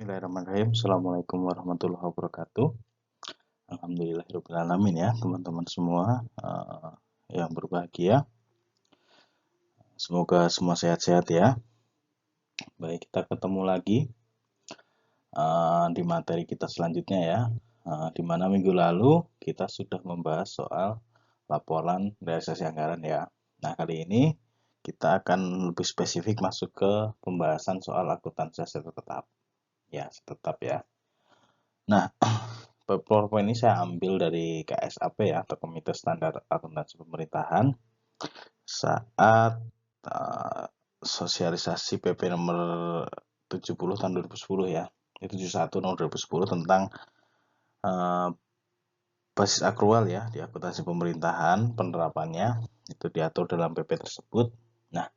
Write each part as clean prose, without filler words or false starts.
Bismillahirrahmanirrahim. Assalamualaikum warahmatullahi wabarakatuh. Alhamdulillahirabbil alamin ya, teman-teman semua yang berbahagia. Semoga semua sehat-sehat ya. Baik, kita ketemu lagi di materi kita selanjutnya ya. Di mana minggu lalu kita sudah membahas soal laporan realisasi anggaran ya. Nah, kali ini kita akan lebih spesifik masuk ke pembahasan soal akuntansi aset tetap. Ya, tetap ya. Nah, PowerPoint ini saya ambil dari KSAP ya, atau Komite Standar Akuntansi Pemerintahan, saat sosialisasi PP nomor 70 tahun 2010 ya, itu 71 nomor 2010 tentang basis akrual ya di akuntansi pemerintahan, penerapannya itu diatur dalam PP tersebut. Nah,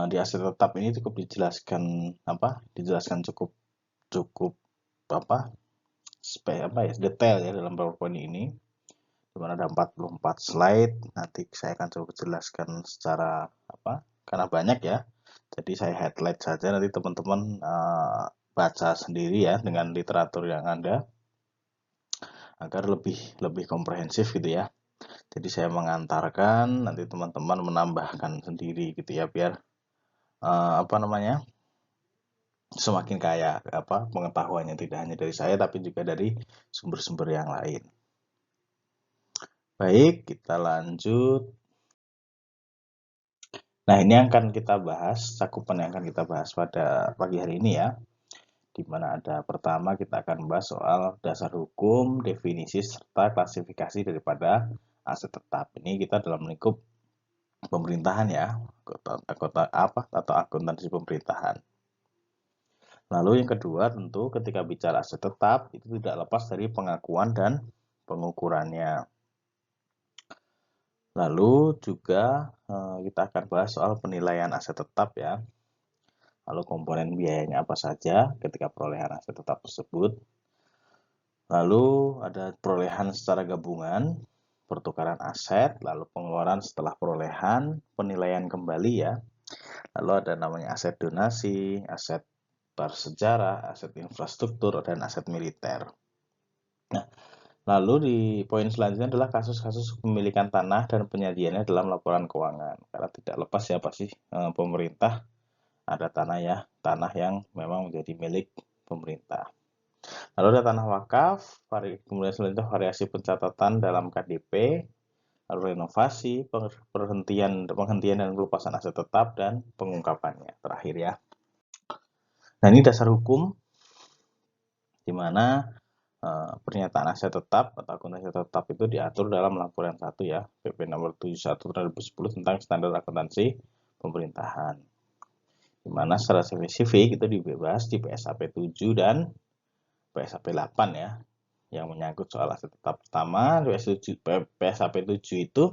di aset tetap ini cukup dijelaskan cukup detail ya dalam PowerPoint ini, dimana ada 44 slide. Nanti saya akan coba jelaskan secara karena banyak ya, jadi saya highlight saja, nanti teman-teman baca sendiri ya dengan literatur yang ada agar lebih komprehensif gitu ya. Jadi saya mengantarkan, nanti teman-teman menambahkan sendiri gitu ya, biar semakin kaya pengetahuannya, tidak hanya dari saya tapi juga dari sumber-sumber yang lain. Baik, kita lanjut. Nah, ini akan kita bahas, cakupan yang akan kita bahas pada pagi hari ini ya. Di mana ada pertama kita akan membahas soal dasar hukum, definisi serta klasifikasi daripada aset tetap. Ini kita dalam lingkup pemerintahan ya, atau akuntansi pemerintahan. Lalu yang kedua, tentu ketika bicara aset tetap itu tidak lepas dari pengakuan dan pengukurannya. Lalu juga kita akan bahas soal penilaian aset tetap ya. Lalu komponen biayanya apa saja ketika perolehan aset tetap tersebut. Lalu ada perolehan secara gabungan, pertukaran aset, lalu pengeluaran setelah perolehan, penilaian kembali ya. Lalu ada namanya aset donasi, aset bersejarah, aset infrastruktur, dan aset militer. Nah, lalu di poin selanjutnya adalah kasus-kasus kepemilikan tanah dan penyajiannya dalam laporan keuangan. Karena tidak lepas ya pasti pemerintah ada tanah yang memang menjadi milik pemerintah. Lalu ada tanah wakaf, kemudian selanjutnya variasi pencatatan dalam KDP, lalu renovasi, penghentian dan pelepasan aset tetap, dan pengungkapannya terakhir ya. Nah, ini dasar hukum di mana pernyataan aset tetap atau akuntansi tetap itu diatur dalam laporan 1 ya, PP nomor 71 tahun 2010 tentang standar akuntansi pemerintahan. Di mana secara spesifik itu dibahas di PSAP 7 dan PSAP 8 ya, yang menyangkut soal aset tetap. Pertama, PSAP 7 itu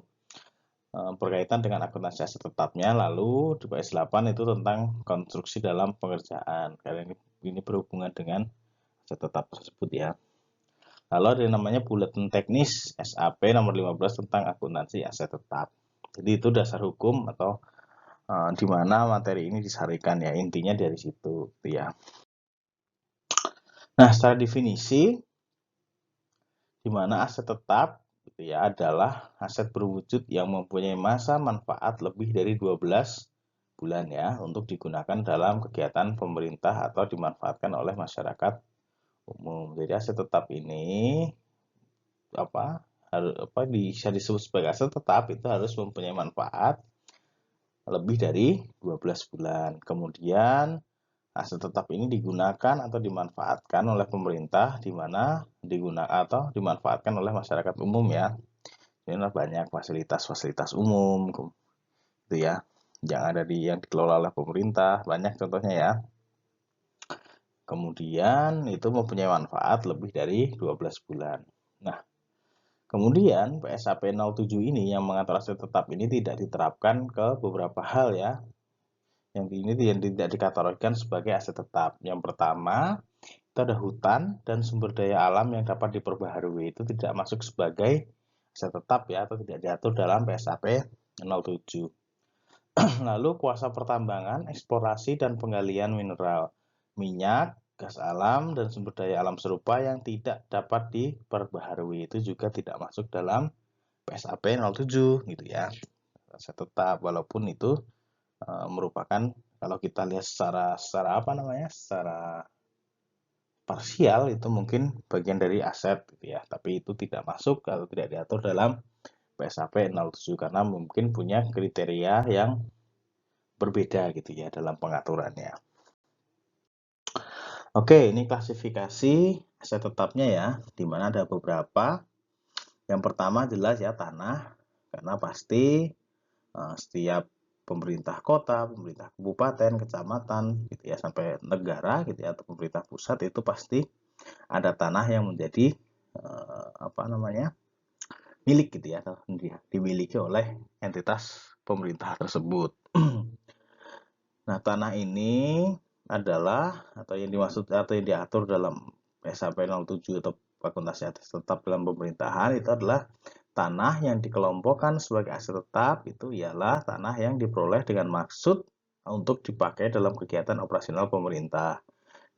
berkaitan dengan akuntansi aset tetapnya, lalu di PS 8 itu tentang konstruksi dalam pengerjaan, karena ini berhubungan dengan aset tetap tersebut ya. Lalu ada yang namanya buletin teknis SAP nomor 15 tentang akuntansi aset tetap. Jadi itu dasar hukum atau di mana materi ini disarikan ya, intinya dari situ gitu ya. Nah, secara definisi di mana aset tetap gitu ya adalah aset berwujud yang mempunyai masa manfaat lebih dari 12 bulan ya untuk digunakan dalam kegiatan pemerintah atau dimanfaatkan oleh masyarakat umum. Jadi aset tetap ini bisa disebut sebagai aset tetap itu harus mempunyai manfaat lebih dari 12 bulan. Kemudian aset tetap ini digunakan atau dimanfaatkan oleh pemerintah, di mana digunakan atau dimanfaatkan oleh masyarakat umum ya. Ini banyak fasilitas-fasilitas umum gitu ya, yang dikelola oleh pemerintah, banyak contohnya ya. Kemudian itu mempunyai manfaat lebih dari 12 bulan. Nah, kemudian PSAP 07 ini yang mengatur aset tetap ini tidak diterapkan ke beberapa hal ya. Yang ini tidak dikategorikan sebagai aset tetap. Yang pertama, itu ada hutan dan sumber daya alam yang dapat diperbaharui, itu tidak masuk sebagai aset tetap ya, atau tidak diatur dalam PSAP 07. Lalu kuasa pertambangan, eksplorasi dan penggalian mineral, minyak, gas alam dan sumber daya alam serupa yang tidak dapat diperbaharui itu juga tidak masuk dalam PSAP 07 gitu ya. Aset tetap walaupun itu merupakan kalau kita lihat secara secara parsial itu mungkin bagian dari aset gitu ya, tapi itu tidak masuk atau tidak diatur dalam PSAP 07 karena mungkin punya kriteria yang berbeda gitu ya dalam pengaturannya. Oke, ini klasifikasi aset tetapnya ya, di mana ada beberapa. Yang pertama jelas ya tanah, karena pasti setiap pemerintah kota, pemerintah kabupaten, kecamatan gitu ya sampai negara gitu ya atau pemerintah pusat itu pasti ada tanah yang menjadi milik gitu ya atau dimiliki oleh entitas pemerintah tersebut. Nah, tanah ini adalah atau yang dimaksud atau yang diatur dalam PSAP 07 atau akuntansi aset tetap dalam pemerintahan itu adalah tanah yang dikelompokkan sebagai aset tetap itu ialah tanah yang diperoleh dengan maksud untuk dipakai dalam kegiatan operasional pemerintah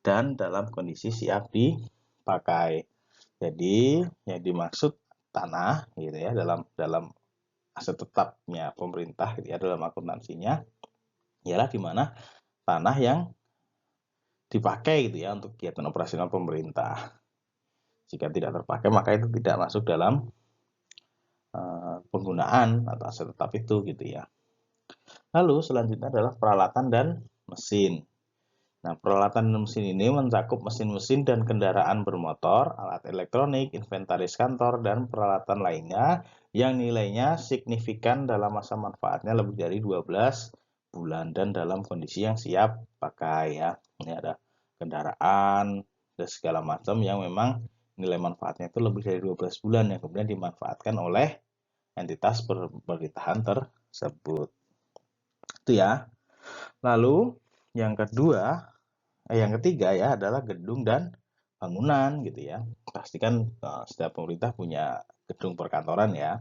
dan dalam kondisi siap dipakai. Jadi yang dimaksud tanah gitu ya dalam aset tetapnya pemerintah gitu ya dalam akuntansinya ialah di mana tanah yang dipakai gitu ya untuk kegiatan operasional pemerintah. Jika tidak terpakai maka itu tidak masuk dalam penggunaan atau aset tetap itu gitu ya. Lalu selanjutnya adalah peralatan dan mesin. Nah, peralatan dan mesin ini mencakup mesin-mesin dan kendaraan bermotor, alat elektronik, inventaris kantor, dan peralatan lainnya yang nilainya signifikan dalam masa manfaatnya lebih dari 12 bulan dan dalam kondisi yang siap pakai ya. Ini ada kendaraan dan segala macam yang memang nilai manfaatnya itu lebih dari 12 bulan yang kemudian dimanfaatkan oleh entitas pemerintahan tersebut. Itu ya. Lalu yang ketiga ya adalah gedung dan bangunan gitu ya. Pastikan setiap pemerintah punya gedung perkantoran ya.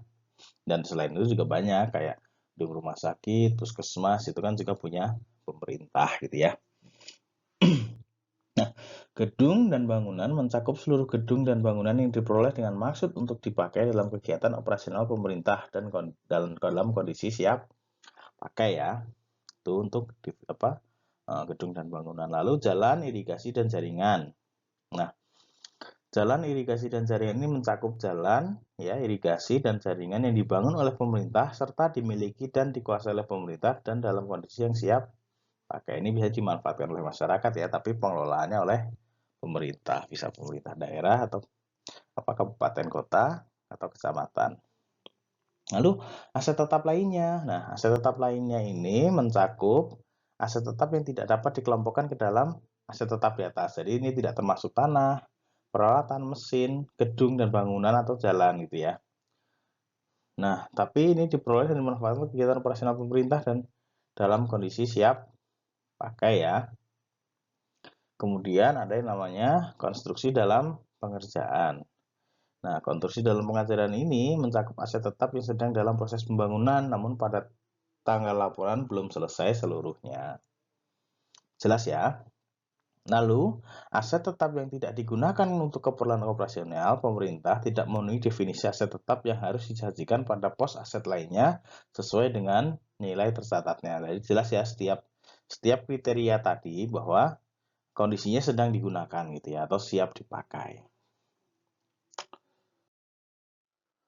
Dan selain itu juga banyak kayak gedung rumah sakit, puskesmas itu kan juga punya pemerintah gitu ya. Nah, gedung dan bangunan mencakup seluruh gedung dan bangunan yang diperoleh dengan maksud untuk dipakai dalam kegiatan operasional pemerintah dan dalam kondisi siap pakai ya. Itu untuk gedung dan bangunan. Lalu jalan, irigasi dan jaringan. Nah, jalan, irigasi dan jaringan ini mencakup jalan, ya, irigasi dan jaringan yang dibangun oleh pemerintah serta dimiliki dan dikuasai oleh pemerintah dan dalam kondisi yang siap pakai. Ini bisa dimanfaatkan oleh masyarakat ya, tapi pengelolaannya oleh pemerintah, bisa pemerintah daerah atau kabupaten kota atau kecamatan. Lalu aset tetap lainnya. Nah, aset tetap lainnya ini mencakup aset tetap yang tidak dapat dikelompokkan ke dalam aset tetap di atas. Jadi ini tidak termasuk tanah, peralatan, mesin, gedung dan bangunan atau jalan gitu ya. Nah, tapi ini diperoleh dan dimanfaatkan kegiatan operasional pemerintah dan dalam kondisi siap pakai ya. Kemudian ada yang namanya konstruksi dalam pengerjaan. Nah, konstruksi dalam pengerjaan ini mencakup aset tetap yang sedang dalam proses pembangunan namun pada tanggal laporan belum selesai seluruhnya. Jelas ya? Lalu, aset tetap yang tidak digunakan untuk keperluan operasional pemerintah tidak memenuhi definisi aset tetap yang harus disajikan pada pos aset lainnya sesuai dengan nilai tercatatnya. Jadi jelas ya setiap kriteria tadi bahwa kondisinya sedang digunakan gitu ya atau siap dipakai.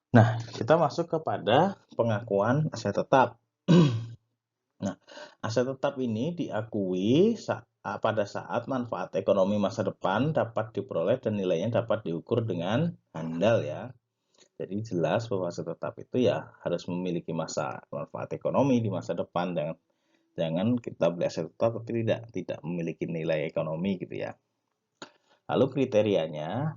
Nah, kita masuk kepada pengakuan aset tetap. Nah, aset tetap ini diakui pada saat manfaat ekonomi masa depan dapat diperoleh dan nilainya dapat diukur dengan handal ya. Jadi jelas bahwa aset tetap itu ya harus memiliki manfaat ekonomi di masa depan. Jangan kita beli aset tetap tapi tidak memiliki nilai ekonomi gitu ya. Lalu kriterianya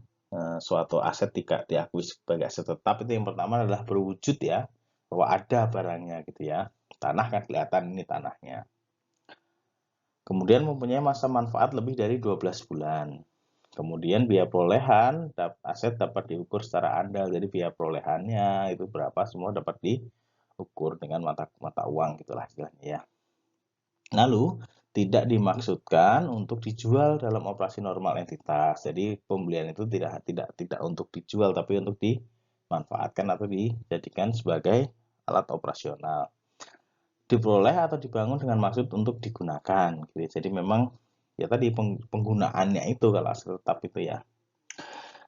suatu aset tidak diakui sebagai aset tetap itu yang pertama adalah berwujud ya, bahwa ada barangnya gitu ya. Tanah kan kelihatan ini tanahnya. Kemudian mempunyai masa manfaat lebih dari 12 bulan. Kemudian biaya perolehan aset dapat diukur secara andal. Jadi biaya perolehannya itu berapa semua dapat diukur dengan mata uang gitulah istilahnya ya. Lalu tidak dimaksudkan untuk dijual dalam operasi normal entitas. Jadi pembelian itu tidak untuk dijual, tapi untuk dimanfaatkan atau dijadikan sebagai alat operasional. Diperoleh atau dibangun dengan maksud untuk digunakan. Gitu. Jadi memang ya tadi penggunaannya itu kalau aset tetap itu ya.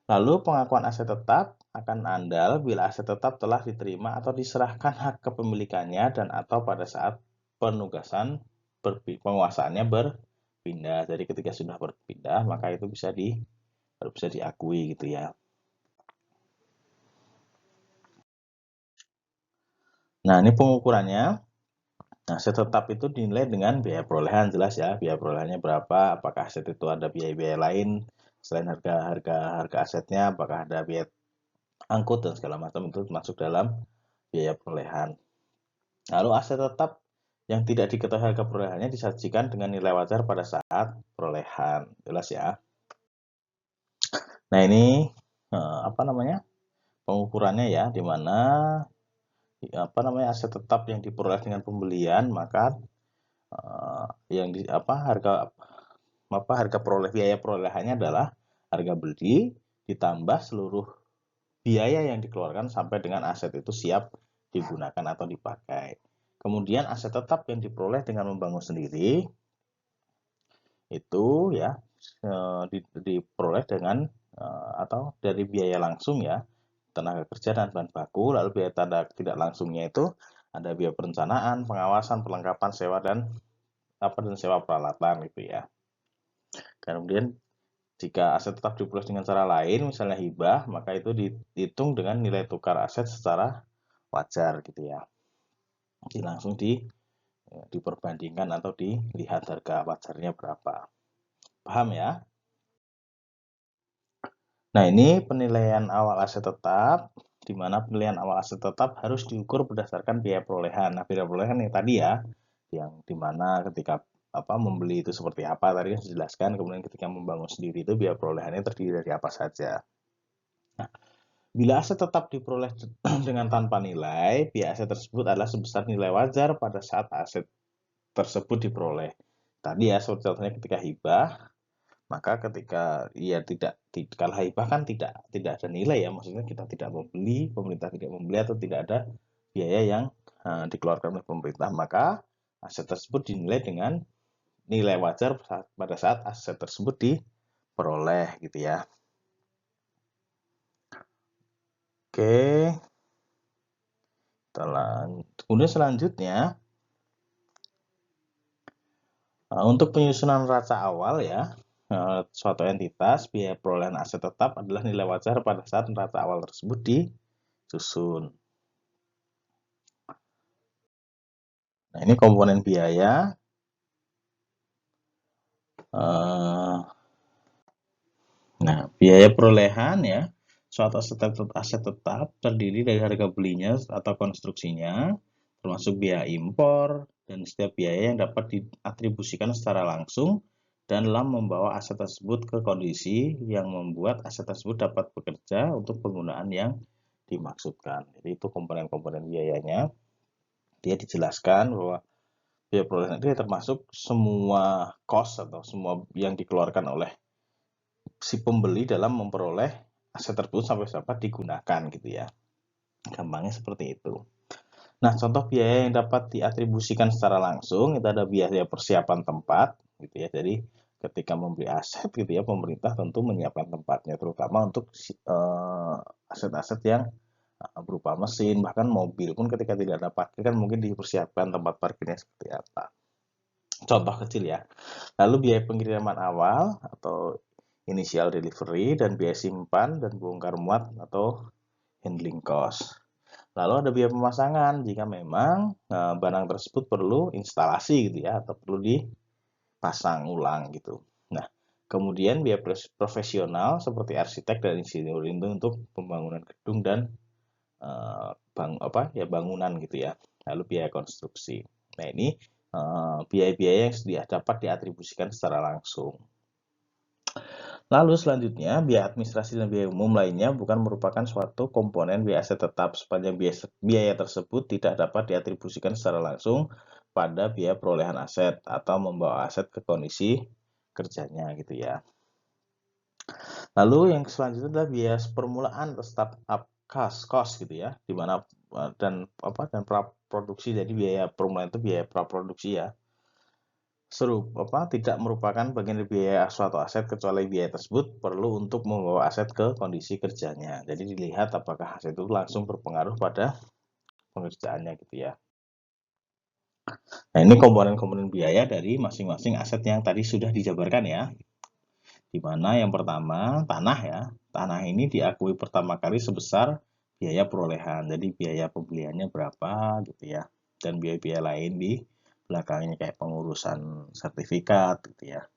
Lalu pengakuan aset tetap akan andal bila aset tetap telah diterima atau diserahkan hak kepemilikannya dan atau pada saat penugasan penguasaannya berpindah. Jadi ketika sudah berpindah maka itu baru bisa diakui gitu ya. Nah, ini pengukurannya. Nah, aset tetap itu dinilai dengan biaya perolehan jelas ya. Biaya perolehannya berapa? Apakah aset itu ada biaya-biaya lain selain harga asetnya? Apakah ada biaya angkut dan segala macam itu masuk dalam biaya perolehan. Lalu aset tetap yang tidak diketahui harga perolehannya disajikan dengan nilai wajar pada saat perolehan. Jelas ya. Nah, ini apa namanya? Pengukurannya ya, di mana aset tetap yang diperoleh dengan pembelian, maka harga biaya perolehannya adalah harga beli ditambah seluruh biaya yang dikeluarkan sampai dengan aset itu siap digunakan atau dipakai. Kemudian aset tetap yang diperoleh dengan membangun sendiri itu ya diperoleh dengan atau dari biaya langsung ya, tenaga kerja dan bahan baku. Lalu biaya tidak langsungnya itu ada biaya perencanaan, pengawasan, perlengkapan, sewa dan sewa peralatan gitu ya. Kemudian jika aset tetap diperoleh dengan cara lain, misalnya hibah, maka itu dihitung dengan nilai tukar aset secara wajar gitu ya. Jadi langsung diperbandingkan atau dilihat harga wajarnya berapa. Paham ya? Nah, ini penilaian awal aset tetap, di mana penilaian awal aset tetap harus diukur berdasarkan biaya perolehan. Nah, biaya perolehan yang tadi ya, yang di mana ketika membeli itu seperti apa tadi kan dijelaskan, kemudian ketika membangun sendiri itu biaya perolehannya terdiri dari apa saja. Nah, bila aset tetap diperoleh dengan tanpa nilai, biaya aset tersebut adalah sebesar nilai wajar pada saat aset tersebut diperoleh. Tadi ya, seperti contohnya ketika hibah, maka ketika kalau hibah kan tidak ada nilai ya, maksudnya kita tidak membeli, pemerintah tidak membeli atau tidak ada biaya yang dikeluarkan oleh pemerintah, maka aset tersebut dinilai dengan nilai wajar pada saat aset tersebut diperoleh gitu ya. Oke, kemudian selanjutnya untuk penyusunan raca awal ya, suatu entitas, biaya perolehan aset tetap adalah nilai wajar pada saat neraca awal tersebut disusun. Nah, ini komponen biaya. Nah, biaya perolehan ya, suatu aset tetap terdiri dari harga belinya atau konstruksinya, termasuk biaya impor, dan setiap biaya yang dapat diatribusikan secara langsung dan dalam membawa aset tersebut ke kondisi yang membuat aset tersebut dapat bekerja untuk penggunaan yang dimaksudkan. Jadi itu komponen-komponen biayanya. Dia dijelaskan bahwa biaya perolehan itu termasuk semua cost atau semua yang dikeluarkan oleh si pembeli dalam memperoleh aset tersebut sampai dapat digunakan gitu ya. Gampangnya seperti itu. Nah, contoh biaya yang dapat diatribusikan secara langsung itu ada biaya persiapan tempat gitu ya. Jadi ketika membeli aset gitu ya, pemerintah tentu menyiapkan tempatnya terutama untuk aset-aset yang berupa mesin, bahkan mobil pun ketika tidak ada parkir kan mungkin dipersiapkan tempat parkirnya seperti apa. Contoh kecil ya. Lalu biaya pengiriman awal atau initial delivery dan biaya simpan dan bongkar muat atau handling cost. Lalu ada biaya pemasangan jika memang barang tersebut perlu instalasi gitu ya atau perlu dipasang ulang gitu. Nah, kemudian biaya profesional seperti arsitek dan insinyur itu untuk pembangunan gedung dan bangunan gitu ya. Lalu biaya konstruksi. Nah, ini biaya-biaya yang dapat diatribusikan secara langsung. Lalu selanjutnya, biaya administrasi dan biaya umum lainnya bukan merupakan suatu komponen biaya aset tetap sepanjang biaya tersebut tidak dapat diatribusikan secara langsung pada biaya perolehan aset atau membawa aset ke kondisi kerjanya gitu ya. Lalu yang selanjutnya adalah biaya permulaan atau startup cost gitu ya, di mana dan praproduksi. Jadi biaya permulaan itu biaya praproduksi ya. Tidak merupakan bagian dari biaya suatu aset kecuali biaya tersebut perlu untuk membawa aset ke kondisi kerjanya. Jadi dilihat apakah aset itu langsung berpengaruh pada pengerjaannya gitu ya. Nah, ini komponen-komponen biaya dari masing-masing aset yang tadi sudah dijabarkan ya. Di mana yang pertama, tanah ya. Tanah ini diakui pertama kali sebesar biaya perolehan. Jadi biaya pembeliannya berapa gitu ya. Dan biaya-biaya lain di belakangnya kayak pengurusan sertifikat gitu ya.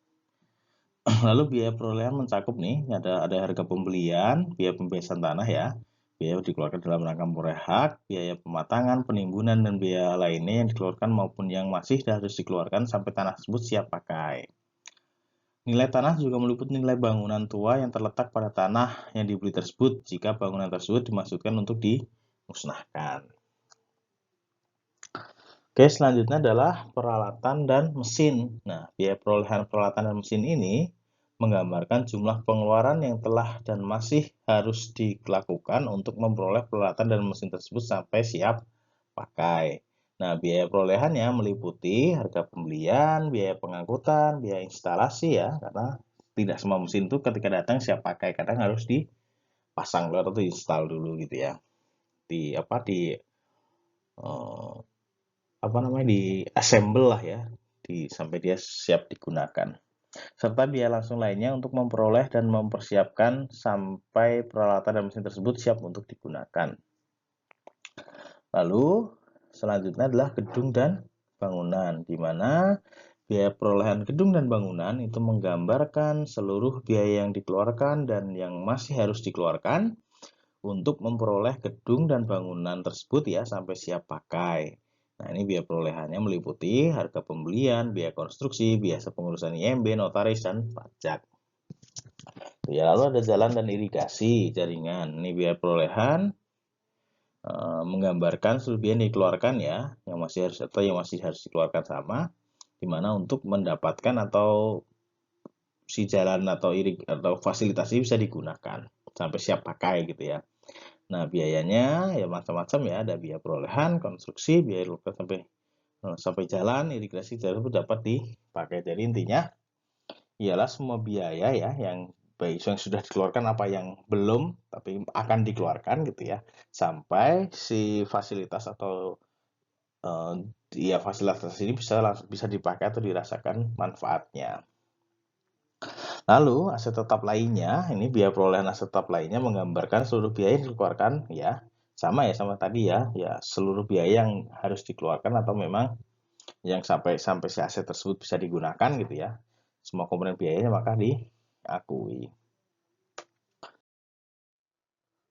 Lalu biaya perolehan mencakup nih, ada harga pembelian, biaya pembebasan tanah ya, biaya dikeluarkan dalam rangka memperoleh hak, biaya pematangan, penimbunan, dan biaya lainnya yang dikeluarkan maupun yang masih harus dikeluarkan sampai tanah tersebut siap pakai. Nilai tanah juga meliputi nilai bangunan tua yang terletak pada tanah yang dibeli tersebut jika bangunan tersebut dimaksudkan untuk dimusnahkan. Oke, selanjutnya adalah peralatan dan mesin. Nah, biaya perolehan peralatan dan mesin ini menggambarkan jumlah pengeluaran yang telah dan masih harus dilakukan untuk memperoleh peralatan dan mesin tersebut sampai siap pakai. Nah, biaya perolehannya meliputi harga pembelian, biaya pengangkutan, biaya instalasi ya, karena tidak semua mesin itu ketika datang siap pakai, kadang harus dipasang dulu atau diinstal dulu gitu ya. Di assemble lah ya, sampai dia siap digunakan. Serta biaya langsung lainnya untuk memperoleh dan mempersiapkan sampai peralatan dan mesin tersebut siap untuk digunakan. Lalu selanjutnya adalah gedung dan bangunan, di mana biaya perolehan gedung dan bangunan itu menggambarkan seluruh biaya yang dikeluarkan dan yang masih harus dikeluarkan untuk memperoleh gedung dan bangunan tersebut ya sampai siap pakai. Nah, ini biaya perolehannya meliputi harga pembelian, biaya konstruksi, biaya pengurusan IMB, notaris, dan pajak. Ya, lalu ada jalan dan irigasi jaringan. Ini biaya perolehan menggambarkan seluruh biaya yang dikeluarkan ya, yang masih harus dikeluarkan sama, dimana untuk mendapatkan atau si jalan atau fasilitas ini bisa digunakan sampai siap pakai gitu ya. Nah, biayanya ya macam-macam ya, ada biaya perolehan, konstruksi, biaya sampai jalan, irigasi jalan itu dapat dipakai. Jadi intinya ialah semua biaya ya yang baik yang sudah dikeluarkan apa yang belum tapi akan dikeluarkan gitu ya, sampai si fasilitas atau fasilitas ini bisa dipakai atau dirasakan manfaatnya. Lalu aset tetap lainnya, ini biaya perolehan aset tetap lainnya menggambarkan seluruh biaya yang dikeluarkan ya, sama tadi ya, seluruh biaya yang harus dikeluarkan atau memang yang sampai si aset tersebut bisa digunakan gitu ya. Semua komponen biayanya maka diakui.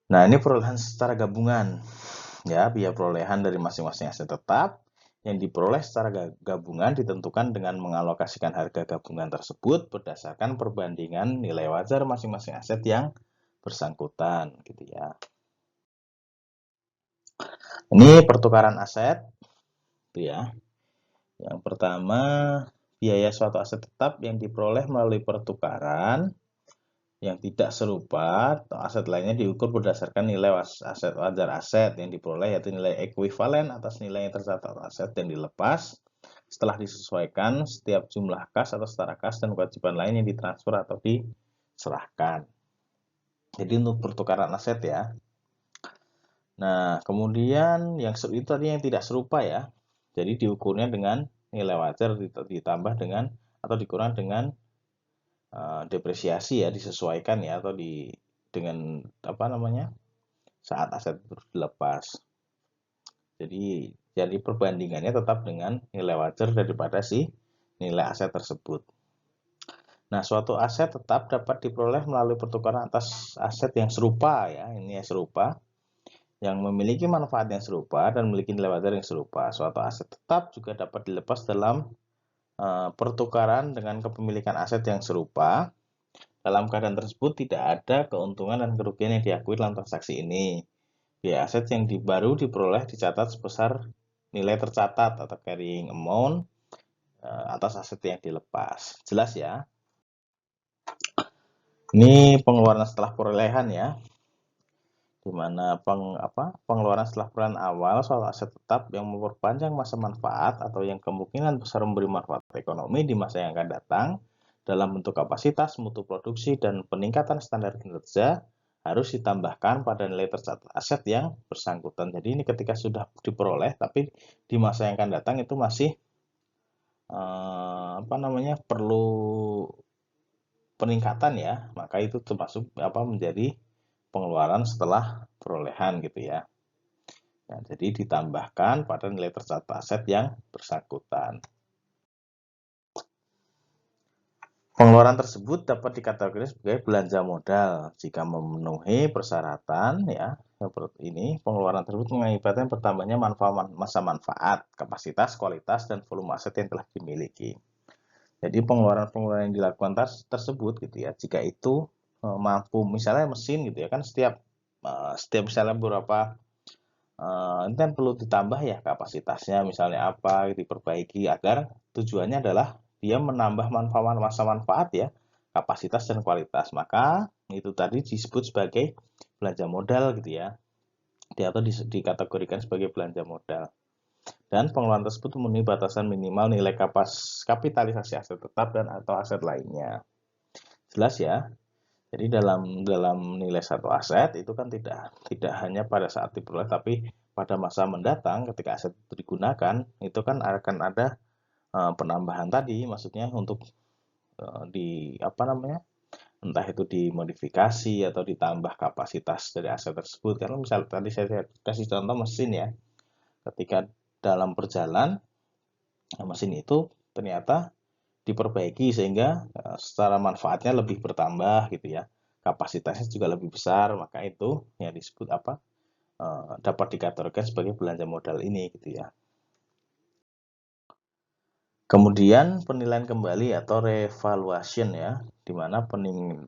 Nah, ini perolehan secara gabungan. Ya, biaya perolehan dari masing-masing aset tetap yang diperoleh secara gabungan ditentukan dengan mengalokasikan harga gabungan tersebut berdasarkan perbandingan nilai wajar masing-masing aset yang bersangkutan gitu ya. Ini pertukaran aset gitu ya. Yang pertama, biaya suatu aset tetap yang diperoleh melalui pertukaran yang tidak serupa atau aset lainnya diukur berdasarkan nilai wajar aset yang diperoleh, yaitu nilai ekuivalen atas nilai yang tercatat aset yang dilepas setelah disesuaikan setiap jumlah kas atau setara kas dan kewajiban lain yang ditransfer atau diserahkan. Jadi untuk pertukaran aset ya. Nah, kemudian yang itu tadi yang tidak serupa ya. Jadi diukurnya dengan nilai wajar ditambah dengan atau dikurang dengan depresiasi ya, disesuaikan ya, atau dengan saat aset dilepas. Jadi perbandingannya tetap dengan nilai wajar daripada si nilai aset tersebut. Nah, suatu aset tetap dapat diperoleh melalui pertukaran atas aset yang serupa ya, ini ya serupa, yang memiliki manfaat yang serupa dan memiliki nilai wajar yang serupa. Suatu aset tetap juga dapat dilepas dalam pertukaran dengan kepemilikan aset yang serupa. Dalam keadaan tersebut tidak ada keuntungan dan kerugian yang diakui dalam transaksi ini. Biaya aset yang baru diperoleh dicatat sebesar nilai tercatat atau carrying amount atas aset yang dilepas. Jelas ya? Ini pengeluaran setelah perolehan ya, di mana pengeluaran setelah perolehan awal soal aset tetap yang memperpanjang masa manfaat atau yang kemungkinan besar memberi manfaat ekonomi di masa yang akan datang dalam bentuk kapasitas, mutu produksi, dan peningkatan standar kinerja harus ditambahkan pada nilai tercatat aset yang bersangkutan. Jadi ini ketika sudah diperoleh, tapi di masa yang akan datang itu masih perlu peningkatan ya, maka itu termasuk menjadi pengeluaran setelah perolehan gitu ya. Nah, jadi ditambahkan pada nilai tercatat aset yang bersangkutan. Pengeluaran tersebut dapat dikategorikan sebagai belanja modal jika memenuhi persyaratan ya. Ini pengeluaran tersebut mengakibatkan bertambahnya masa manfaat, kapasitas, kualitas, dan volume aset yang telah dimiliki. Jadi pengeluaran-pengeluaran yang dilakukan tersebut gitu ya, jika itu mampu, misalnya mesin gitu ya, kan setiap misalnya beberapa ini kan perlu ditambah ya kapasitasnya, misalnya apa diperbaiki agar tujuannya adalah dia menambah masa manfaat ya, kapasitas dan kualitas. Maka itu tadi disebut sebagai belanja modal gitu ya, atau dikategorikan sebagai belanja modal. Dan pengeluaran tersebut memenuhi batasan minimal nilai kapitalisasi aset tetap dan atau aset lainnya. Jelas ya? Jadi dalam nilai satu aset itu kan tidak hanya pada saat diperoleh, tapi pada masa mendatang ketika aset itu digunakan itu kan akan ada penambahan tadi, maksudnya untuk entah itu dimodifikasi atau ditambah kapasitas dari aset tersebut. Karena misalnya tadi saya kasih contoh mesin ya, ketika dalam perjalanan mesin itu ternyata diperbaiki sehingga secara manfaatnya lebih bertambah gitu ya, kapasitasnya juga lebih besar, maka itu yang disebut dapat dikategorikan sebagai belanja modal ini gitu ya. Kemudian penilaian kembali atau revaluation ya, di mana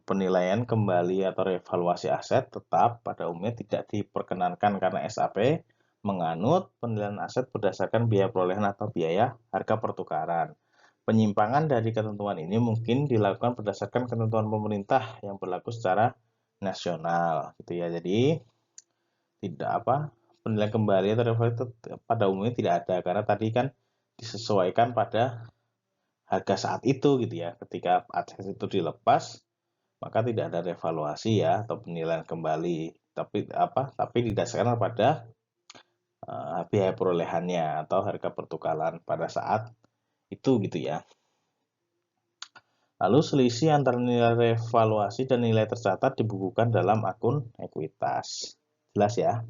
penilaian kembali atau revaluasi aset tetap pada umumnya tidak diperkenankan karena SAP menganut penilaian aset berdasarkan biaya perolehan atau biaya harga pertukaran. Penyimpangan dari ketentuan ini mungkin dilakukan berdasarkan ketentuan pemerintah yang berlaku secara nasional gitu ya. Jadi penilaian kembali atau revaluasi pada umumnya tidak ada karena tadi kan disesuaikan pada harga saat itu gitu ya. Ketika aset itu dilepas maka tidak ada revaluasi ya atau penilaian kembali, tapi didasarkan pada biaya perolehannya atau harga pertukaran pada saat itu gitu ya. Lalu selisih antara nilai revaluasi dan nilai tercatat dibukukan dalam akun ekuitas. Jelas ya?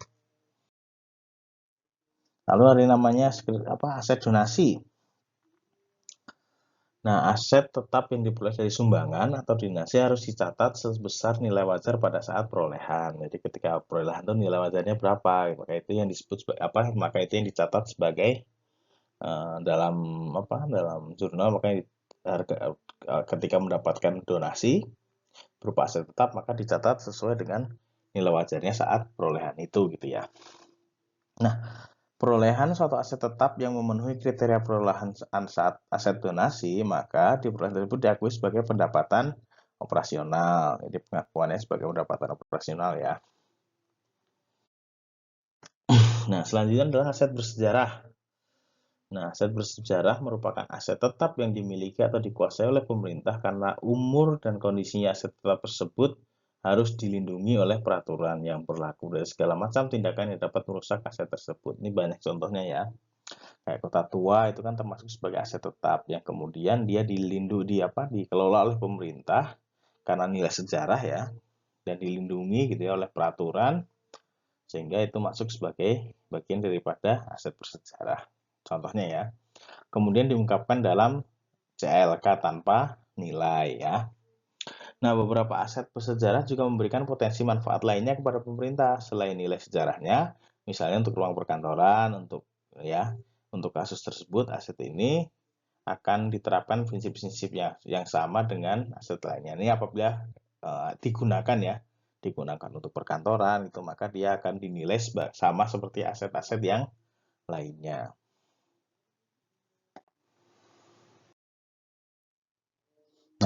Lalu ada namanya aset donasi. Nah, aset tetap yang diperoleh dari sumbangan atau donasi harus dicatat sebesar nilai wajar pada saat perolehan. Jadi ketika perolehan itu nilai wajarnya berapa, maka itu yang disebut maka itu yang dicatat sebagai dalam jurnal, makanya ketika mendapatkan donasi berupa aset tetap maka dicatat sesuai dengan nilai wajarnya saat perolehan itu gitu ya. Nah, perolehan suatu aset tetap yang memenuhi kriteria perolehan saat aset donasi, maka di perolehan tersebut diakui sebagai pendapatan operasional. Jadi pengakuannya sebagai pendapatan operasional ya. Nah, selanjutnya adalah aset bersejarah. Nah, aset bersejarah merupakan aset tetap yang dimiliki atau dikuasai oleh pemerintah karena umur dan kondisinya aset tetap tersebut harus dilindungi oleh peraturan yang berlaku dari segala macam tindakan yang dapat merusak aset tersebut. Ini banyak contohnya ya. Kayak kota tua itu kan termasuk sebagai aset tetap yang kemudian dia dikelola oleh pemerintah karena nilai sejarah ya, dan dilindungi gitu ya oleh peraturan sehingga itu masuk sebagai bagian daripada aset bersejarah. Contohnya ya. Kemudian diungkapkan dalam CLK tanpa nilai ya. Nah, beberapa aset bersejarah juga memberikan potensi manfaat lainnya kepada pemerintah selain nilai sejarahnya, misalnya untuk ruang perkantoran, untuk kasus tersebut aset ini akan diterapkan prinsip-prinsip yang sama dengan aset lainnya. Ini apabila digunakan untuk perkantoran itu maka dia akan dinilai sama seperti aset-aset yang lainnya.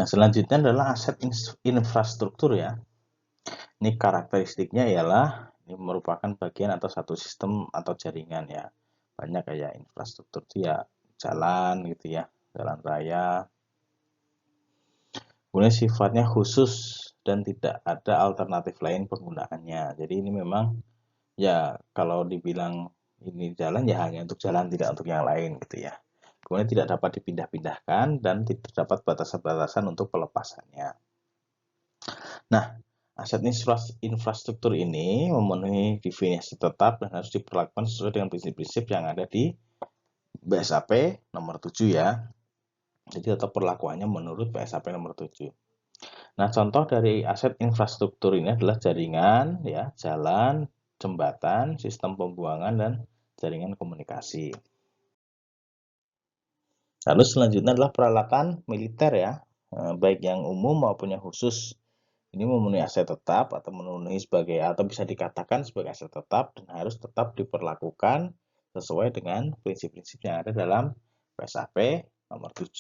Nah, selanjutnya adalah aset infrastruktur ya. Ini karakteristiknya ialah ini merupakan bagian atau satu sistem atau jaringan ya. Banyak kayak infrastruktur itu ya jalan gitu ya, jalan raya. Kemudian sifatnya khusus dan tidak ada alternatif lain penggunaannya. Jadi ini memang ya kalau dibilang ini jalan ya hanya untuk jalan, tidak untuk yang lain gitu ya. Kemudian tidak dapat dipindah-pindahkan dan tidak terdapat batasan-batasan untuk pelepasannya. Nah, aset infrastruktur ini memenuhi definisi tetap dan harus diperlakukan sesuai dengan prinsip-prinsip yang ada di BSAP nomor 7 ya. Jadi tetap perlakuannya menurut BSAP nomor 7. Nah, contoh dari aset infrastruktur ini adalah jaringan ya, jalan, jembatan, sistem pembuangan dan jaringan komunikasi. Lalu selanjutnya adalah peralatan militer ya, baik yang umum maupun yang khusus. Ini memenuhi aset tetap atau memenuhi sebagai atau bisa dikatakan sebagai aset tetap dan harus tetap diperlakukan sesuai dengan prinsip-prinsip yang ada dalam PSAP nomor 7.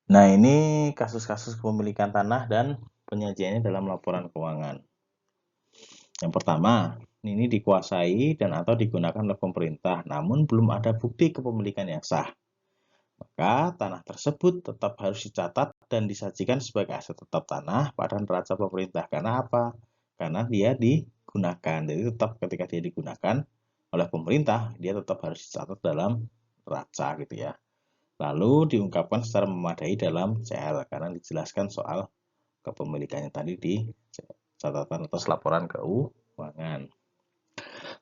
Nah, ini kasus-kasus kepemilikan tanah dan penyajiannya dalam laporan keuangan. Yang pertama, ini dikuasai dan atau digunakan oleh pemerintah, namun belum ada bukti kepemilikan yang sah. Maka tanah tersebut tetap harus dicatat dan disajikan sebagai aset tetap tanah pada neraca pemerintah. Karena apa? Karena dia digunakan. Jadi tetap ketika dia digunakan oleh pemerintah, dia tetap harus dicatat dalam neraca gitu ya. Lalu diungkapkan secara memadai dalam CL karena dijelaskan soal kepemilikannya tadi di catatan atas laporan keuangan.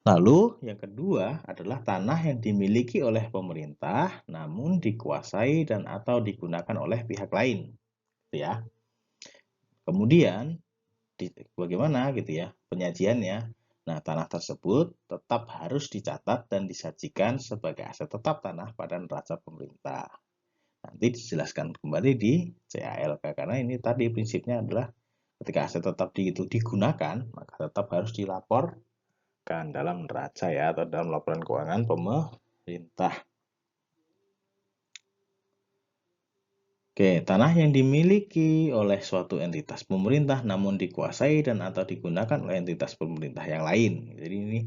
Lalu yang kedua adalah tanah yang dimiliki oleh pemerintah namun dikuasai dan atau digunakan oleh pihak lain, gitu ya. Kemudian bagaimana gitu ya penyajiannya? Nah, tanah tersebut tetap harus dicatat dan disajikan sebagai aset tetap tanah pada neraca pemerintah. Nanti dijelaskan kembali di CALK karena ini tadi prinsipnya adalah ketika aset tetap itu digunakan maka tetap harus dilaporkan dalam neraca ya atau dalam laporan keuangan pemerintah. Oke, tanah yang dimiliki oleh suatu entitas pemerintah namun dikuasai dan atau digunakan oleh entitas pemerintah yang lain. Jadi ini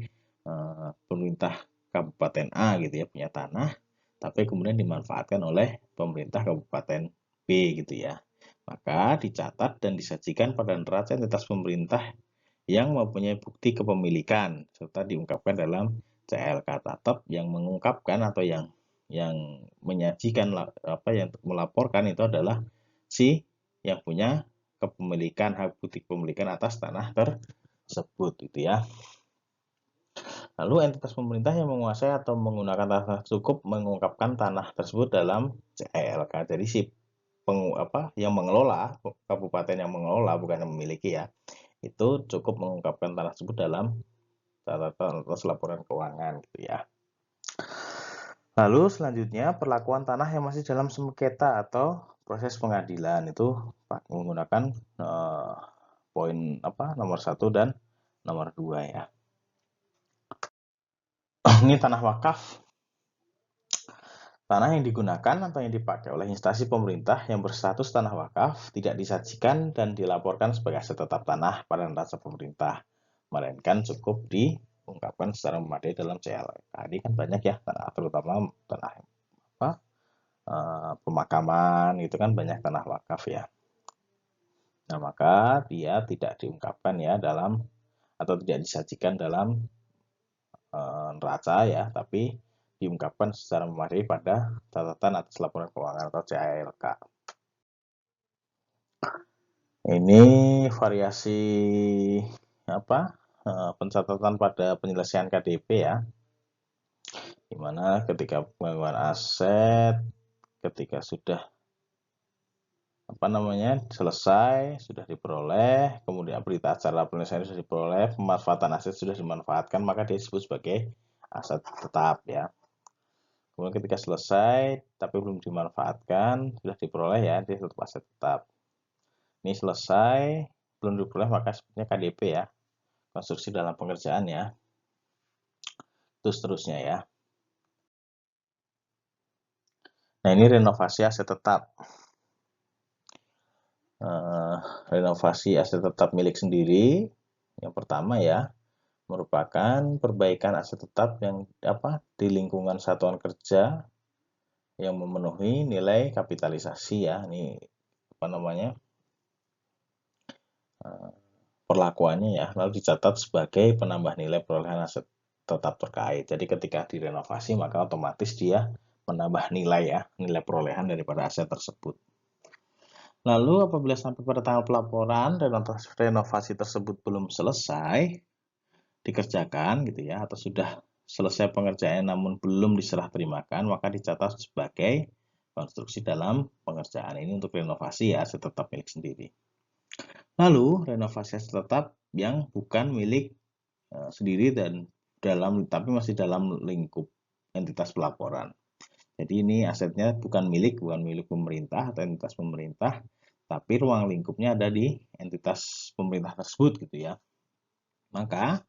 pemerintah Kabupaten A gitu ya punya tanah, tapi kemudian dimanfaatkan oleh pemerintah Kabupaten B gitu ya. Maka dicatat dan disajikan pada neraca entitas pemerintah yang mempunyai bukti kepemilikan serta diungkapkan dalam CLK tetap yang mengungkapkan atau yang menyajikan yang melaporkan itu adalah si yang punya kepemilikan hak bukti kepemilikan atas tanah tersebut gitu ya. Lalu entitas pemerintah yang menguasai atau menggunakan tanah cukup mengungkapkan tanah tersebut dalam CLK. Jadi si yang mengelola kabupaten yang mengelola bukan yang memiliki ya itu cukup mengungkapkan tanah tersebut dalam catatan atas laporan keuangan gitu ya. Lalu selanjutnya perlakuan tanah yang masih dalam sengketa atau proses pengadilan itu menggunakan poin nomor 1 dan nomor 2 ya. Ini tanah wakaf. Tanah yang digunakan atau yang dipakai oleh instansi pemerintah yang berstatus tanah wakaf tidak disajikan dan dilaporkan sebagai aset tetap tanah pada neraca pemerintah, melainkan cukup diungkapkan secara memadai dalam CLK. Ini kan banyak ya tanah, terutama tanah pemakaman itu kan banyak tanah wakaf ya. Nah, maka dia tidak diungkapkan ya dalam atau tidak disajikan dalam neraca ya, tapi diungkapkan secara memadai pada catatan atas laporan keuangan atau CALK. Ini variasi pencatatan pada penyelesaian KDP ya. Dimana ketika pengakuan aset ketika sudah selesai, sudah diperoleh, kemudian berita acara penyelesaian sudah diperoleh, pemanfaatan aset sudah dimanfaatkan, maka dia disebut sebagai aset tetap ya. Kemudian ketika selesai tapi belum dimanfaatkan, sudah diperoleh ya, dia tetap aset tetap. Ini selesai, belum diperoleh maka sebutnya KDP ya, konstruksi dalam pengerjaan ya. Terus seterusnya ya. Nah, ini renovasi aset tetap. renovasi aset tetap milik sendiri. Yang pertama ya, merupakan perbaikan aset tetap yang di lingkungan satuan kerja yang memenuhi nilai kapitalisasi ya. Ini perlakuannya ya, lalu dicatat sebagai penambah nilai perolehan aset tetap terkait. Jadi ketika direnovasi maka otomatis dia menambah nilai ya, nilai perolehan daripada aset tersebut. Lalu apabila sampai pada tahap pelaporan renovasi tersebut belum selesai dikerjakan gitu ya, atau sudah selesai pengerjaannya namun belum diserah terimakan, maka dicatat sebagai konstruksi dalam pengerjaan ini untuk renovasi ya aset tetap milik sendiri. Lalu renovasi aset tetap yang bukan milik sendiri dan tapi masih dalam lingkup entitas pelaporan. Jadi ini asetnya bukan milik pemerintah atau entitas pemerintah, tapi ruang lingkupnya ada di entitas pemerintah tersebut gitu ya. Maka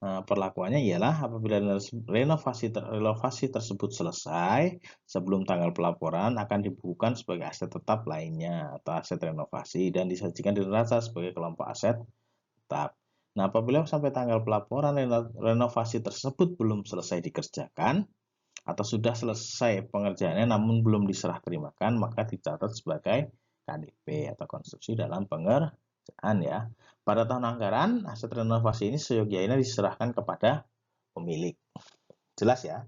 perlakuannya ialah apabila renovasi tersebut selesai sebelum tanggal pelaporan akan dibukukan sebagai aset tetap lainnya atau aset renovasi dan disajikan di neraca sebagai kelompok aset tetap. Nah, apabila sampai tanggal pelaporan renovasi tersebut belum selesai dikerjakan atau sudah selesai pengerjaannya namun belum diserah terimakan, maka dicatat sebagai KDP atau konstruksi dalam pengerjaan ya. Pada tahun anggaran, aset renovasi ini seyogyanya diserahkan kepada pemilik. Jelas ya?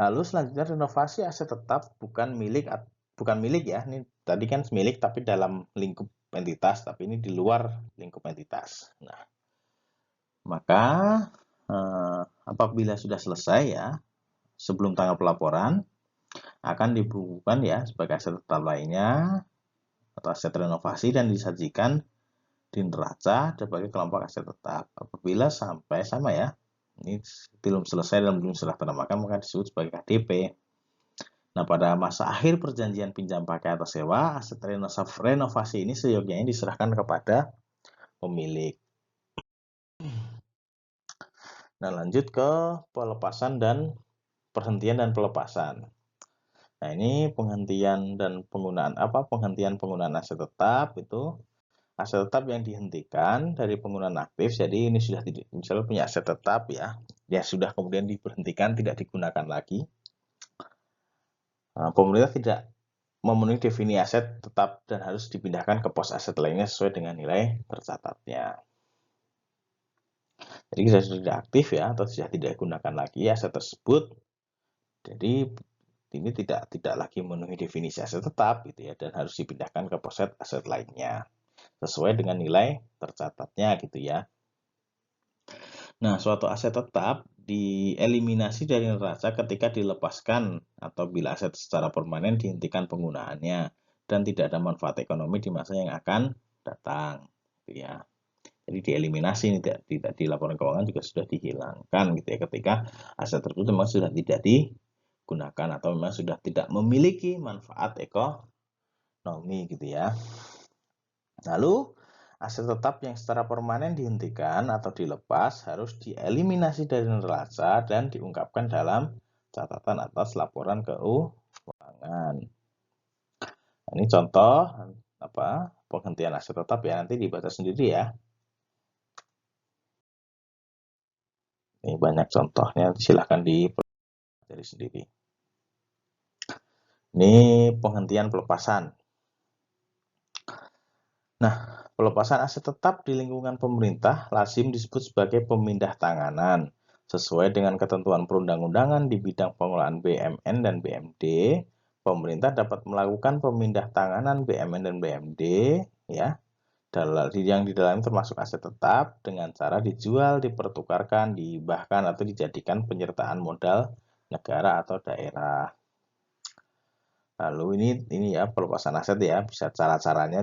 Lalu selanjutnya renovasi aset tetap bukan milik ya. Ini tadi kan milik tapi dalam lingkup entitas, tapi ini di luar lingkup entitas. Nah, maka apabila sudah selesai ya, sebelum tanggal pelaporan akan dibukukan ya sebagai aset tetap lainnya atau aset renovasi dan disajikan di neraca sebagai kelompok aset tetap. Apabila sampai sama ya, ini belum selesai dan belum serah terimakan maka disebut sebagai KDP. Nah, pada masa akhir perjanjian pinjam pakai atau sewa, aset renovasi ini seyogyanya diserahkan kepada pemilik. Nah, lanjut ke pelepasan dan perhentian dan pelepasan. Nah, ini penghentian penggunaan aset tetap itu aset tetap yang dihentikan dari penggunaan aktif. Jadi ini sudah misalnya punya aset tetap ya, sudah kemudian diberhentikan tidak digunakan lagi. Nah, pemerintah tidak memenuhi definisi aset tetap dan harus dipindahkan ke pos aset lainnya sesuai dengan nilai tercatatnya. Jadi sudah tidak aktif ya atau sudah tidak digunakan lagi aset tersebut. Jadi ini tidak lagi memenuhi definisi aset tetap gitu ya dan harus dipindahkan ke pos aset lainnya sesuai dengan nilai tercatatnya gitu ya. Nah, suatu aset tetap dieliminasi dari neraca ketika dilepaskan atau bila aset secara permanen dihentikan penggunaannya dan tidak ada manfaat ekonomi di masa yang akan datang gitu ya. Jadi dieliminasi, tidak di laporan keuangan juga sudah dihilangkan gitu ya ketika aset tersebut memang sudah tidak digunakan atau memang sudah tidak memiliki manfaat ekonomi gitu ya. Lalu aset tetap yang secara permanen dihentikan atau dilepas harus dieliminasi dari neraca dan diungkapkan dalam catatan atas laporan keuangan. Nah, ini contoh penghentian aset tetap ya, nanti dibaca sendiri ya. Ini banyak contohnya, silahkan dipelajari sendiri. Ini penghentian pelepasan. Nah, pelepasan aset tetap di lingkungan pemerintah lazim disebut sebagai pemindah tanganan sesuai dengan ketentuan perundang-undangan di bidang pengelolaan BUMN dan BUMD. Pemerintah dapat melakukan pemindah tanganan BUMN dan BUMD ya, yang di dalamnya termasuk aset tetap dengan cara dijual, dipertukarkan, dihibahkan atau dijadikan penyertaan modal negara atau daerah. Lalu ini ya pelepasan aset ya, bisa cara-caranya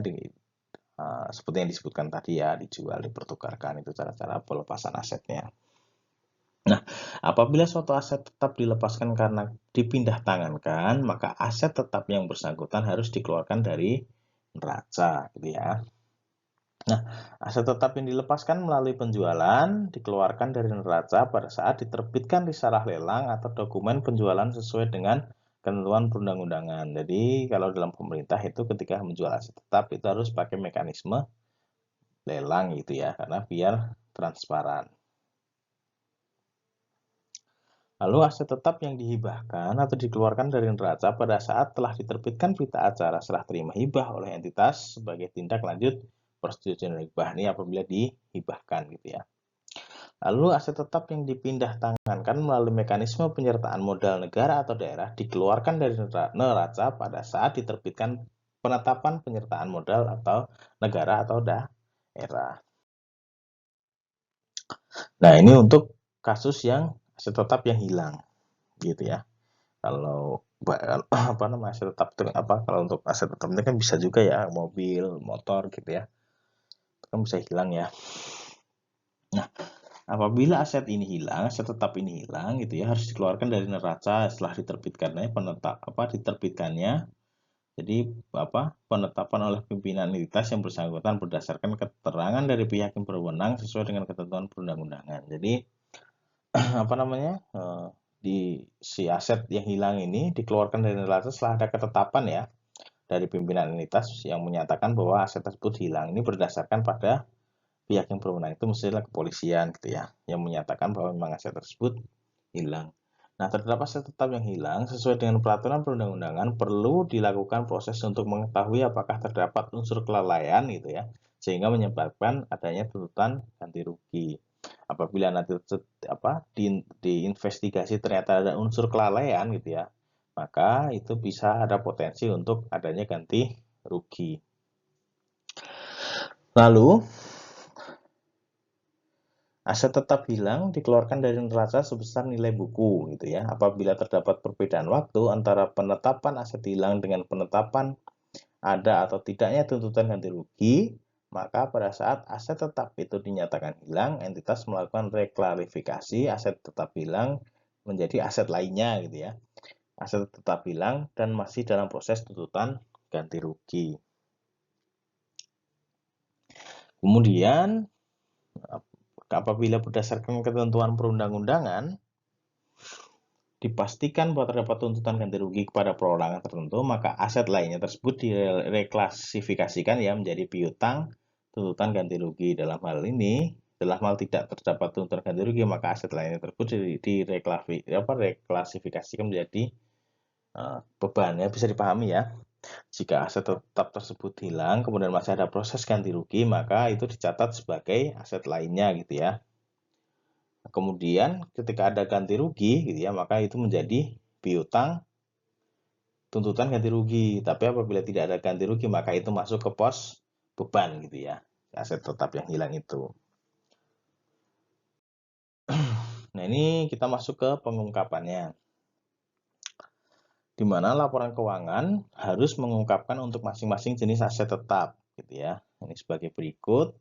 seperti yang disebutkan tadi ya, dijual, dipertukarkan, itu cara-cara pelepasan asetnya. Nah, apabila suatu aset tetap dilepaskan karena dipindah tangankan, maka aset tetap yang bersangkutan harus dikeluarkan dari neraca gitu ya. Nah, aset tetap yang dilepaskan melalui penjualan dikeluarkan dari neraca pada saat diterbitkan risalah lelang atau dokumen penjualan sesuai dengan ketentuan perundang-undangan. Jadi kalau dalam pemerintah itu ketika menjual aset tetap itu harus pakai mekanisme lelang gitu ya, karena biar transparan. Lalu aset tetap yang dihibahkan atau dikeluarkan dari neraca pada saat telah diterbitkan berita acara serah terima hibah oleh entitas sebagai tindak lanjut persetujuan hibah ini apabila dihibahkan gitu ya. Lalu aset tetap yang dipindah tangankan melalui mekanisme penyertaan modal negara atau daerah dikeluarkan dari neraca pada saat diterbitkan penetapan penyertaan modal atau negara atau daerah. Nah, ini untuk kasus yang aset tetap yang hilang gitu ya. Kalau apa namanya aset tetap itu kalau untuk aset tetap ini kan bisa juga ya mobil, motor gitu ya. Itu kan bisa hilang ya. Nah, apabila aset ini hilang, aset tetap ini hilang gitu ya, harus dikeluarkan dari neraca setelah diterbitkannya diterbitkannya. Jadi penetapan oleh pimpinan entitas yang bersangkutan berdasarkan keterangan dari pihak yang berwenang sesuai dengan ketentuan perundang-undangan. Jadi apa namanya? Di si aset yang hilang ini dikeluarkan dari neraca setelah ada ketetapan ya dari pimpinan entitas yang menyatakan bahwa aset tersebut hilang. Ini berdasarkan pada pihak yang berwenang itu mestilah kepolisian gitu ya, yang menyatakan bahwa memang aset tersebut hilang. Nah, terdapat aset tetap yang hilang sesuai dengan peraturan perundang-undangan perlu dilakukan proses untuk mengetahui apakah terdapat unsur kelalaian gitu ya, sehingga menyebabkan adanya tuntutan ganti rugi. Apabila nanti diinvestigasi ternyata ada unsur kelalaian gitu ya, maka itu bisa ada potensi untuk adanya ganti rugi. Lalu aset tetap hilang dikeluarkan dari neraca sebesar nilai buku gitu ya. Apabila terdapat perbedaan waktu antara penetapan aset hilang dengan penetapan ada atau tidaknya tuntutan ganti rugi, maka pada saat aset tetap itu dinyatakan hilang, entitas melakukan reklarifikasi aset tetap hilang menjadi aset lainnya gitu ya. Aset tetap hilang dan masih dalam proses tuntutan ganti rugi. Kemudian apabila berdasarkan ketentuan perundang-undangan dipastikan bahwa terdapat tuntutan ganti rugi kepada perorangan tertentu, maka aset lainnya tersebut direklasifikasikan ya menjadi piutang tuntutan ganti rugi. Dalam hal ini, dalam hal tidak terdapat tuntutan ganti rugi, maka aset lainnya tersebut direklasifikasikan menjadi beban ya, bisa dipahami ya. Jika aset tetap tersebut hilang, kemudian masih ada proses ganti rugi, maka itu dicatat sebagai aset lainnya gitu ya. Kemudian ketika ada ganti rugi gitu ya, maka itu menjadi piutang tuntutan ganti rugi. Tapi apabila tidak ada ganti rugi, maka itu masuk ke pos beban gitu ya. Aset tetap yang hilang itu. Nah, ini kita masuk ke pengungkapannya. Di mana laporan keuangan harus mengungkapkan untuk masing-masing jenis aset tetap gitu ya. Ini sebagai berikut.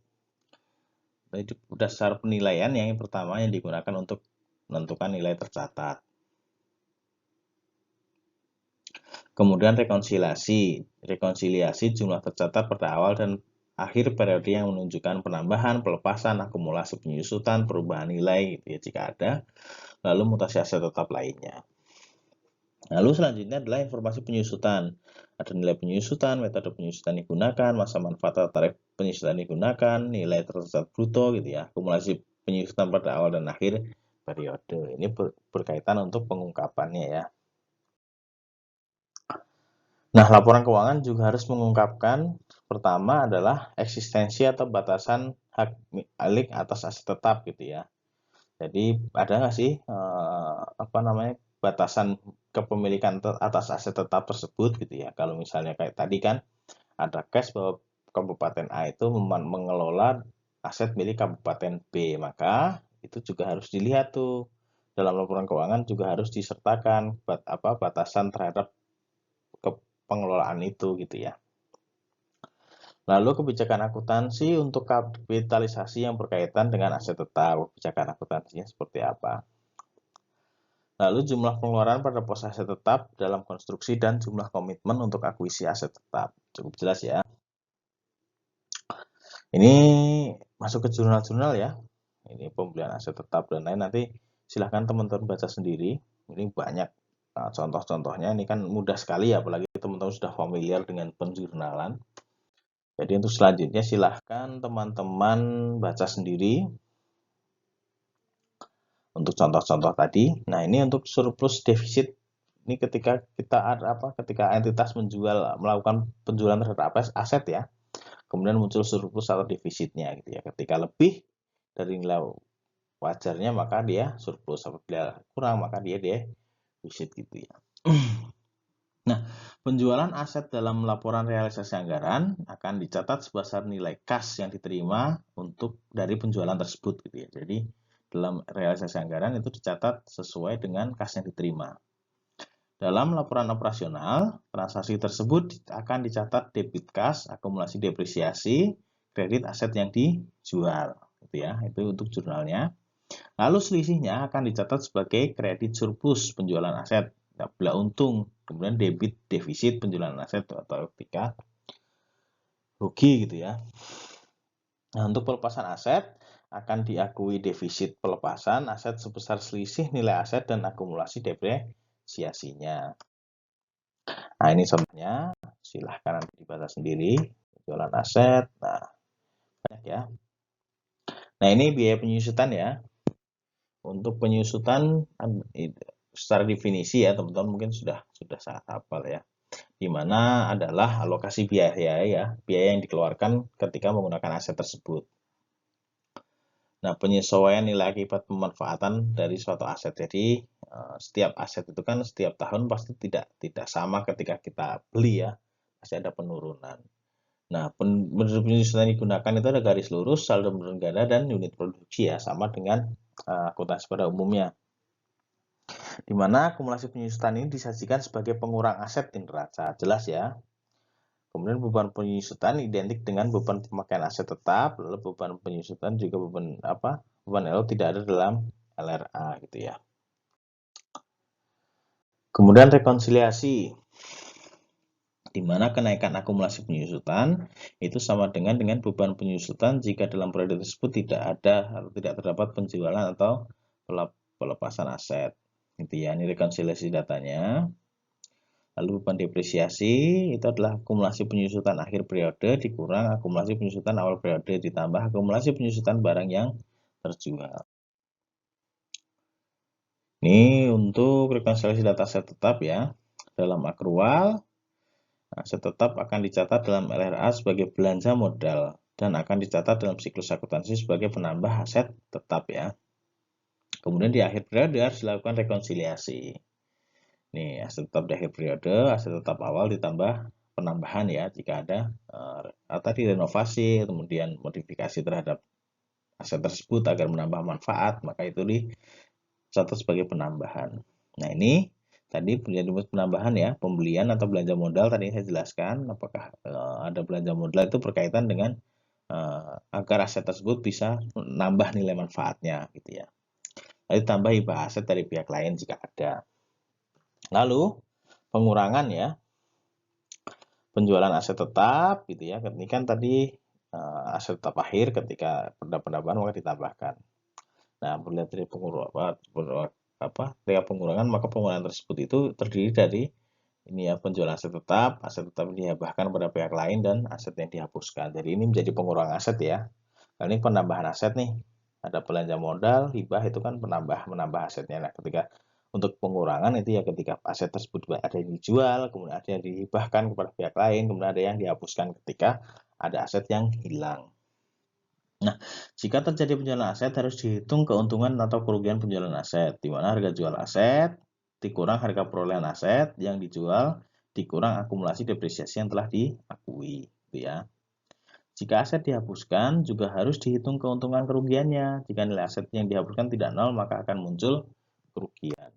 Itu dasar penilaian yang pertama yang digunakan untuk menentukan nilai tercatat. Kemudian rekonsiliasi jumlah tercatat pada awal dan akhir periode yang menunjukkan penambahan, pelepasan, akumulasi penyusutan, perubahan nilai gitu ya jika ada, lalu mutasi aset tetap lainnya. Lalu selanjutnya adalah informasi penyusutan. Ada nilai penyusutan, metode penyusutan digunakan, masa manfaat atau tarif penyusutan digunakan, nilai tercatat bruto gitu ya, akumulasi penyusutan pada awal dan akhir periode. Ini berkaitan untuk pengungkapannya ya. Nah, laporan keuangan juga harus mengungkapkan pertama adalah eksistensi atau batasan hak milik atas aset tetap gitu ya. Jadi ada nggak sih batasan kepemilikan atas aset tetap tersebut gitu ya. Kalau misalnya kayak tadi kan ada case bahwa Kabupaten A itu mengelola aset milik Kabupaten B, maka itu juga harus dilihat tuh dalam laporan keuangan juga harus disertakan batasan terhadap pengelolaan itu gitu ya. Lalu kebijakan akuntansi untuk kapitalisasi yang berkaitan dengan aset tetap, kebijakan akuntansinya seperti apa. Lalu jumlah pengeluaran pada pos aset tetap dalam konstruksi dan jumlah komitmen untuk akuisisi aset tetap. Cukup jelas ya. Ini masuk ke jurnal-jurnal ya. Ini pembelian aset tetap dan lain, nanti silahkan teman-teman baca sendiri. Ini banyak contoh-contohnya ini kan mudah sekali ya, apalagi teman-teman sudah familiar dengan penjurnalan. Jadi untuk selanjutnya silahkan teman-teman baca sendiri untuk contoh-contoh tadi. Nah, ini untuk surplus defisit ini ketika kita ketika entitas melakukan penjualan terhadap aset ya. Kemudian muncul surplus atau defisitnya gitu ya. Ketika lebih dari nilai wajarnya maka dia surplus, apabila kurang maka dia defisit gitu ya. Nah, penjualan aset dalam laporan realisasi anggaran akan dicatat sebesar nilai kas yang diterima dari penjualan tersebut gitu ya. Jadi dalam realisasi anggaran itu dicatat sesuai dengan kas yang diterima. Dalam laporan operasional, transaksi tersebut akan dicatat debit kas, akumulasi depresiasi, kredit aset yang dijual gitu ya. Itu untuk jurnalnya. Lalu selisihnya akan dicatat sebagai kredit surplus penjualan aset. Bila untung, kemudian debit defisit penjualan aset atau ketika rugi gitu ya. Nah, untuk pelepasan aset akan diakui defisit pelepasan aset sebesar selisih nilai aset dan akumulasi depresiasinya. Nah, ini contohnya, silahkan nanti dibaca sendiri, penjualan aset. Nah, banyak ya. Nah, ini biaya penyusutan ya. Untuk penyusutan secara definisi ya teman-teman mungkin sudah sangat hafal ya, di mana adalah alokasi biaya yang dikeluarkan ketika menggunakan aset tersebut. Nah, penyesuaian nilai akibat pemanfaatan dari suatu aset. Jadi setiap aset itu kan setiap tahun pasti tidak sama ketika kita beli ya, pasti ada penurunan. Nah, penyusutan yang digunakan itu ada garis lurus, saldo ganda dan unit produksi ya, sama dengan akuntansi pada umumnya. Di mana akumulasi penyusutan ini disajikan sebagai pengurang aset di neraca, jelas ya. Kemudian beban penyusutan identik dengan beban pemakaian aset tetap, lalu beban penyusutan juga beban LO tidak ada dalam LRA gitu ya. Kemudian rekonsiliasi, di mana kenaikan akumulasi penyusutan itu sama dengan beban penyusutan jika dalam periode tersebut tidak terdapat penjualan atau pelepasan aset. Gitu ya, ini rekonsiliasi datanya. Lalu beban depresiasi itu adalah akumulasi penyusutan akhir periode dikurang akumulasi penyusutan awal periode ditambah akumulasi penyusutan barang yang terjual. Ini untuk rekonsiliasi data aset tetap ya. Dalam akrual, aset tetap akan dicatat dalam LRA sebagai belanja modal dan akan dicatat dalam siklus akuntansi sebagai penambah aset tetap ya. Kemudian di akhir periode harus dilakukan rekonsiliasi. Nih, aset tetap di akhir periode, aset tetap awal ditambah penambahan ya jika ada tadi renovasi, kemudian modifikasi terhadap aset tersebut agar menambah manfaat, maka itu dicatat sebagai penambahan. Nah, ini tadi menjadi penambahan ya, pembelian atau belanja modal tadi saya jelaskan, apakah ada belanja modal itu berkaitan dengan agar aset tersebut bisa menambah nilai manfaatnya gitu ya. Lalu tambah hibah aset dari pihak lain jika ada. Lalu pengurangan ya, penjualan aset tetap gitu ya. Ini kan tadi aset tetap akhir ketika penambahan maka ditambahkan. Nah, melihat dari pengurangan maka pengurangan tersebut itu terdiri dari ini ya, penjualan aset tetap dihibahkan pada pihak lain dan aset yang dihapuskan. Jadi ini menjadi pengurangan aset ya. Nah, ini penambahan aset nih. Ada belanja modal, hibah itu kan menambah asetnya. Nah, ketika untuk pengurangan itu ya ketika aset tersebut ada yang dijual, kemudian ada yang dihibahkan kepada pihak lain, kemudian ada yang dihapuskan ketika ada aset yang hilang. Nah, jika terjadi penjualan aset harus dihitung keuntungan atau kerugian penjualan aset, di mana harga jual aset dikurang harga perolehan aset yang dijual dikurang akumulasi depresiasi yang telah diakui, gitu ya. Jika aset dihapuskan, juga harus dihitung keuntungan kerugiannya. Jika nilai aset yang dihapuskan tidak nol, maka akan muncul kerugian.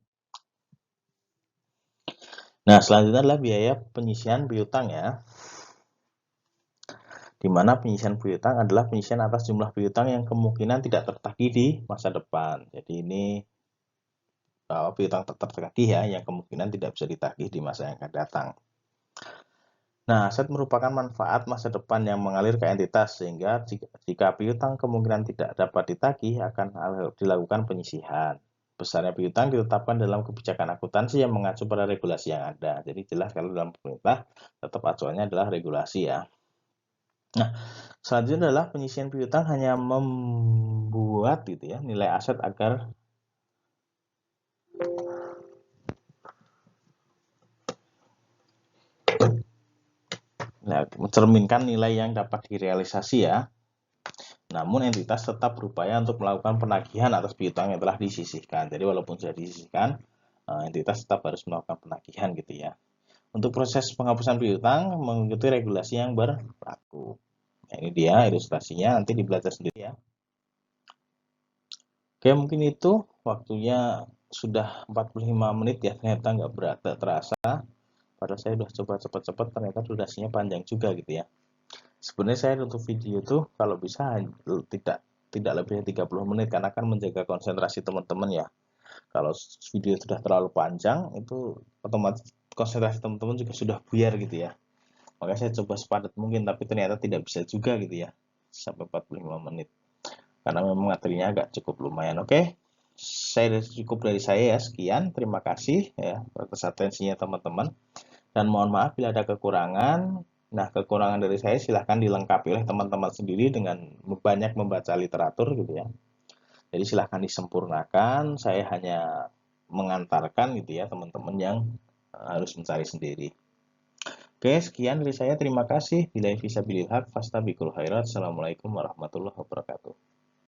Nah, selanjutnya adalah biaya penyisihan piutang ya. Di mana penyisihan piutang adalah penyisihan atas jumlah piutang yang kemungkinan tidak tertagih di masa depan. Jadi ini piutang tertagih ya, yang kemungkinan tidak bisa ditagih di masa yang akan datang. Nah, aset merupakan manfaat masa depan yang mengalir ke entitas, sehingga jika piutang kemungkinan tidak dapat ditagih akan dilakukan penyisihan. Besarnya piutang ditetapkan dalam kebijakan akuntansi yang mengacu pada regulasi yang ada. Jadi jelas kalau dalam pemerintah tetap acuannya adalah regulasi ya. Nah, selanjutnya adalah penyisian piutang hanya membuat gitu ya nilai aset agar mencerminkan nilai yang dapat direalisasi ya. Namun entitas tetap berupaya untuk melakukan penagihan atas piutang yang telah disisihkan. Jadi walaupun sudah disisihkan, entitas tetap harus melakukan penagihan gitu ya. Untuk proses penghapusan piutang mengikuti regulasi yang berlaku. Nah, ini dia ilustrasinya, nanti dibelajar sendiri ya. Oke, mungkin itu waktunya sudah 45 menit ya, ternyata nggak berat, terasa. Padahal saya udah coba cepet-cepet, ternyata durasinya panjang juga gitu ya. Sebenarnya saya untuk video tuh kalau bisa tidak tidak lebih dari 30 menit karena akan menjaga konsentrasi teman-teman ya. Kalau video sudah terlalu panjang itu otomatis konsentrasi teman-teman juga sudah buyar gitu ya. Makanya saya coba sepadat mungkin tapi ternyata tidak bisa juga gitu ya. Sampai 45 menit. Karena memang materinya agak cukup lumayan. Oke. Cukup dari saya ya. Sekian. Terima kasih ya atas atensinya teman-teman. Dan mohon maaf bila ada kekurangan. Nah, kekurangan dari saya silahkan dilengkapi oleh teman-teman sendiri dengan banyak membaca literatur gitu ya. Jadi silahkan disempurnakan. Saya hanya mengantarkan gitu ya teman-teman yang harus mencari sendiri. Oke, sekian dari saya. Terima kasih. Bila bisa bilhaq, fastabikul khairat. Assalamualaikum warahmatullahi wabarakatuh.